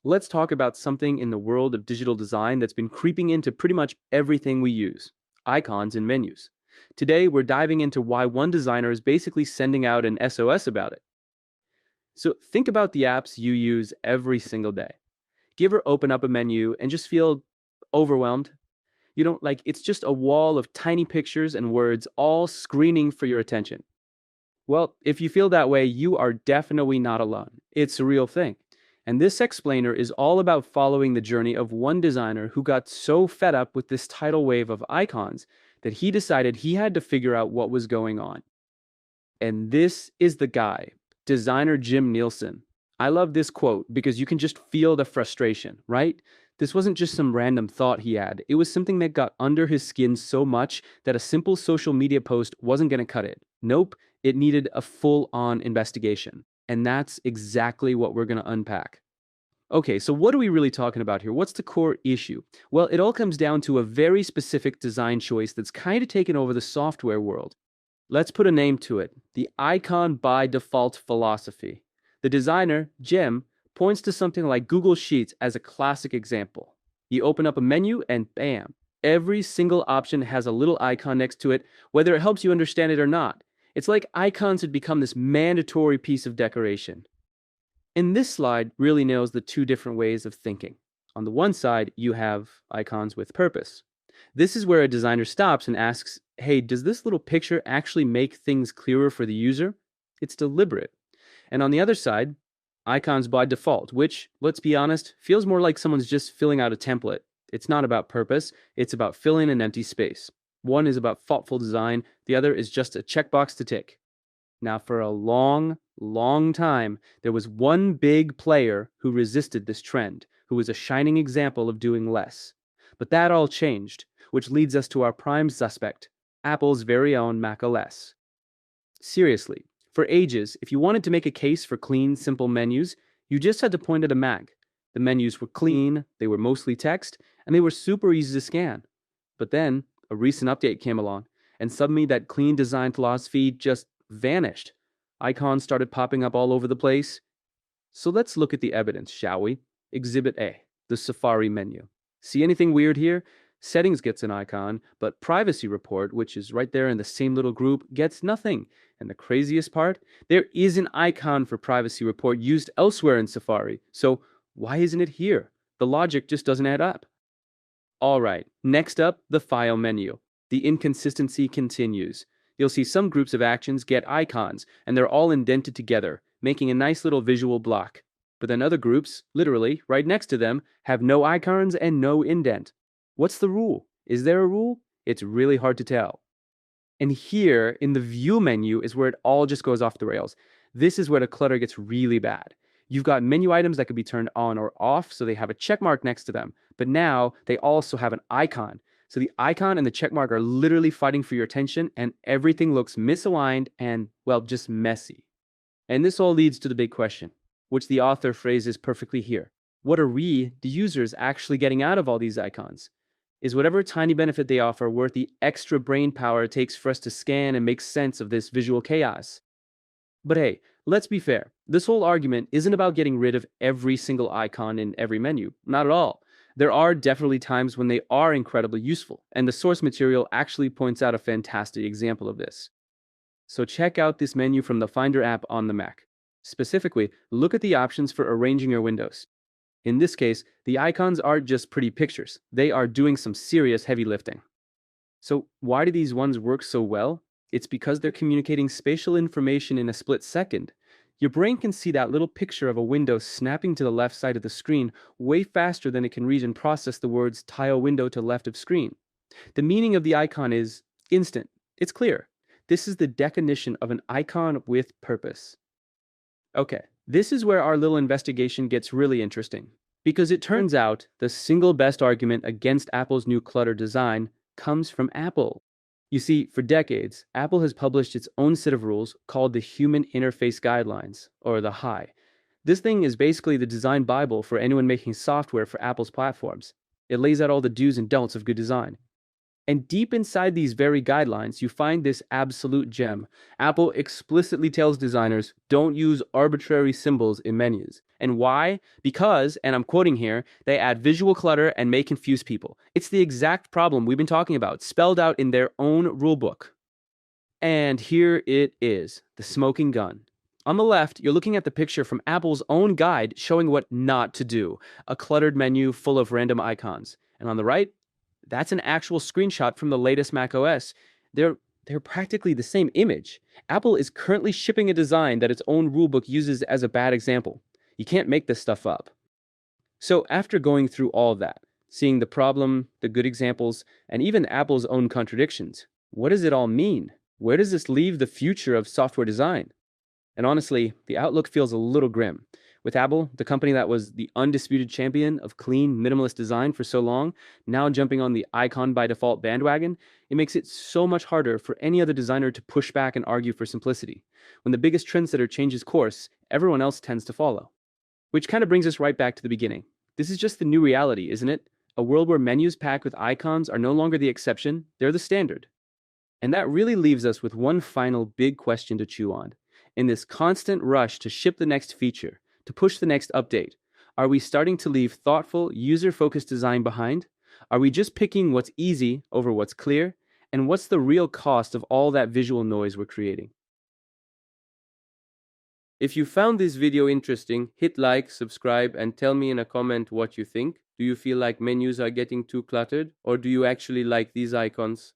let's talk about something in the world of digital design that's been creeping into pretty much everything we use: icons and menus. Today, we're diving into why one designer is basically sending out an SOS about it. So, think about the apps you use every single day. Do you ever open up a menu and just feel overwhelmed? You don't like it's just a wall of tiny pictures and words all screaming for your attention. Well, if you feel that way, you are definitely not alone. It's a real thing. And this explainer is all about following the journey of one designer who got so fed up with this tidal wave of icons that he decided he had to figure out what was going on. And this is the guy, designer Jim Nielsen. I love this quote because you can just feel the frustration, right? This wasn't just some random thought he had. It was something that got under his skin so much that a simple social media post wasn't going to cut it. Nope, it needed a full-on investigation. And that's exactly what we're going to unpack. Okay, so what are we really talking about here? What's the core issue? Well, it all comes down to a very specific design choice that's kind of taken over the software world. Let's put a name to it: the icon by default philosophy. The designer, Jim, points to something like Google Sheets as a classic example. You open up a menu and bam, every single option has a little icon next to it, whether it helps you understand it or not. It's like icons had become this mandatory piece of decoration. And this slide really nails the two different ways of thinking. On the one side, you have icons with purpose. This is where a designer stops and asks, hey, does this little picture actually make things clearer for the user? It's deliberate. And on the other side, icons by default, which, let's be honest, feels more like someone's just filling out a template. It's not about purpose, it's about filling an empty space. One is about thoughtful design, the other is just a checkbox to tick. Now, for a long, long time, there was one big player who resisted this trend, who was a shining example of doing less. But that all changed, which leads us to our prime suspect, Apple's very own Mac OS. Seriously, for ages, if you wanted to make a case for clean, simple menus, you just had to point at a Mac. The menus were clean, they were mostly text, and they were super easy to scan. But then, a recent update came along, and suddenly that clean design philosophy just vanished. Icons started popping up all over the place. So let's look at the evidence, shall we? Exhibit A, the Safari menu. See anything weird here? Settings gets an icon, but Privacy Report, which is right there in the same little group, gets nothing. And the craziest part? There is an icon for Privacy Report used elsewhere in Safari. So why isn't it here? The logic just doesn't add up. All right, next up, the File menu. The inconsistency continues. You'll see some groups of actions get icons, and they're all indented together, making a nice little visual block. But then other groups, literally, right next to them, have no icons and no indent. What's the rule? Is there a rule? It's really hard to tell. And here, in the View menu, is where it all just goes off the rails. This is where the clutter gets really bad. You've got menu items that could be turned on or off, so they have a check mark next to them. But now, they also have an icon. So the icon and the check mark are literally fighting for your attention, and everything looks misaligned and, well, just messy. And this all leads to the big question, which the author phrases perfectly here. What are we, the users, actually getting out of all these icons? Is whatever tiny benefit they offer worth the extra brain power it takes for us to scan and make sense of this visual chaos? But hey, let's be fair. This whole argument isn't about getting rid of every single icon in every menu. Not at all. There are definitely times when they are incredibly useful, and the source material actually points out a fantastic example of this. So check out this menu from the Finder app on the Mac. Specifically, look at the options for arranging your windows. In this case, the icons aren't just pretty pictures. They are doing some serious heavy lifting. So why do these ones work so well? It's because they're communicating spatial information in a split second. Your brain can see that little picture of a window snapping to the left side of the screen way faster than it can read and process the words tile window to left of screen. The meaning of the icon is instant. It's clear. This is the definition of an icon with purpose. Okay, this is where our little investigation gets really interesting, because it turns out the single best argument against Apple's new clutter design comes from Apple. You see, for decades, Apple has published its own set of rules called the Human Interface Guidelines, or the HI. This thing is basically the design Bible for anyone making software for Apple's platforms. It lays out all the do's and don'ts of good design. And deep inside these very guidelines, you find this absolute gem. Apple explicitly tells designers, don't use arbitrary symbols in menus. And why? Because, and I'm quoting here, they add visual clutter and may confuse people. It's the exact problem we've been talking about, spelled out in their own rulebook. And here it is, the smoking gun. On the left, you're looking at the picture from Apple's own guide showing what not to do, a cluttered menu full of random icons. And on the right, that's an actual screenshot from the latest macOS. They're practically the same image. Apple is currently shipping a design that its own rulebook uses as a bad example. You can't make this stuff up. So after going through all of that, seeing the problem, the good examples, and even Apple's own contradictions, what does it all mean? Where does this leave the future of software design? And honestly, the outlook feels a little grim. With Apple, the company that was the undisputed champion of clean, minimalist design for so long, now jumping on the icon by default bandwagon, it makes it so much harder for any other designer to push back and argue for simplicity. When the biggest trendsetter changes course, everyone else tends to follow. Which kind of brings us right back to the beginning. This is just the new reality, isn't it? A world where menus packed with icons are no longer the exception, they're the standard. And that really leaves us with one final big question to chew on. In this constant rush to ship the next feature, to push the next update, are we starting to leave thoughtful, user-focused design behind? Are we just picking what's easy over what's clear? And what's the real cost of all that visual noise we're creating? If you found this video interesting, hit like, subscribe, and tell me in a comment what you think. Do you feel like menus are getting too cluttered, or do you actually like these icons?